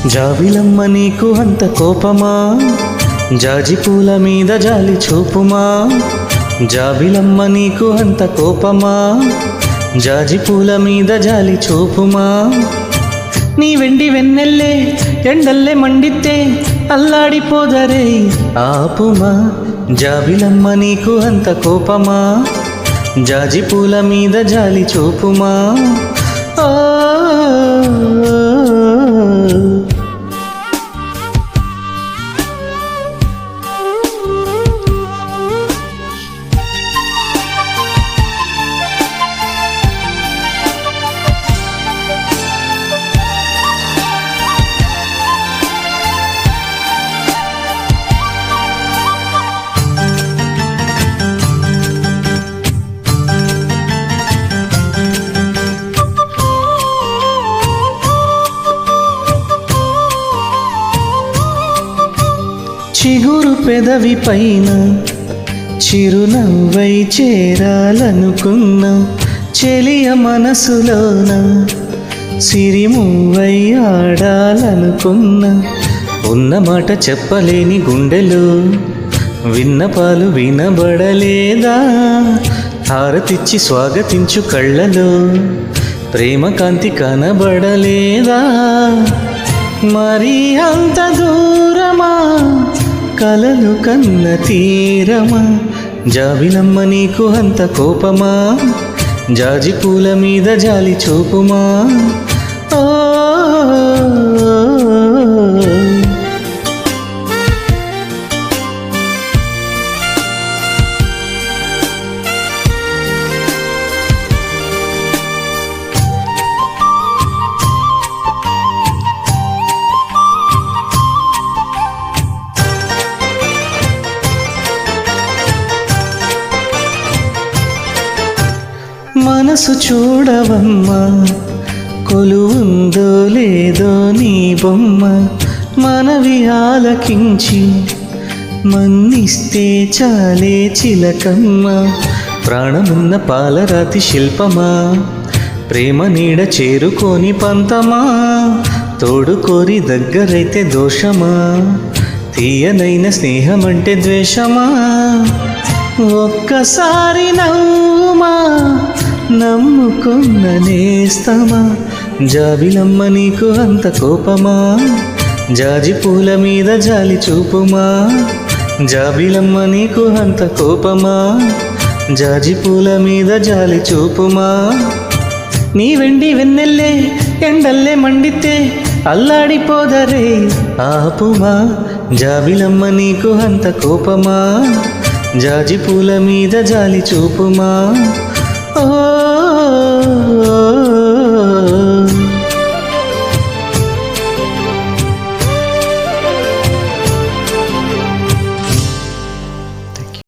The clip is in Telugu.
జాబిలమ్మ నీకు అంత కోపమా, జాజి పూల మీద జాలి చూపుమా. జాబిలమ్మ నీకు అంత కోపమా, జాజి పూల మీద జాలి చూపుమా. నీ వెండి వెన్నెల్లే ఎండల్లే మండితే అల్లాడిపోదరే ఆపుమా. జాబిలమ్మ నీకు అంత కోపమా, జాజి పూల మీద జాలి చూపుమా. ఓ చిగురు పెదవి పైన చిరునవ్వై చేరాలనుకున్న చెలియ మనసులోన సిరిమువ్వై ఆడాలనుకున్న ఉన్న మాట చెప్పలేని గుండెలో విన్నపాలు వినబడలేదా. హారతిచ్చి స్వాగతించు కళ్ళలో ప్రేమ కాంతి కనబడలేదా. మరి అంత దూరమా కలలు కన్న తీరమా. జాబిలమ్మ నీకు అంత కోపమా, జాజి పూల మీద జాలి చూపుమా. ఓ మనసు చూడవమ్మా, కొలువుందో లేదో నీ బొమ్మ. మనవి ఆలకించి మన్నిస్తే చాలే చిలకమ్మ. ప్రాణమున్న పాలరాతి శిల్పమా, ప్రేమ నీడ చేరుకొని పంతమా. తోడుకోరి దగ్గరైతే దోషమా, తీయనైన స్నేహమంటే ద్వేషమా. ఒక్కసారి నవ్వుమా, నమ్ముకున్న నేస్తమా. జాబిలమ్మ నీకు అంత కోపమా, జాజి పూల మీద జాలి చూపుమా. జాబిలమ్మ నీకు అంత కోపమా, జాజి పూల మీద జాలి చూపుమా. నీ వెండి వెన్నెల్లే ఎండల్లే మండితే అల్లాడిపోదరే ఆపుమా. జాబిలమ్మ నీకు అంత కోపమా, జాజి పూల మీద జాలి చూపుమా. ఓ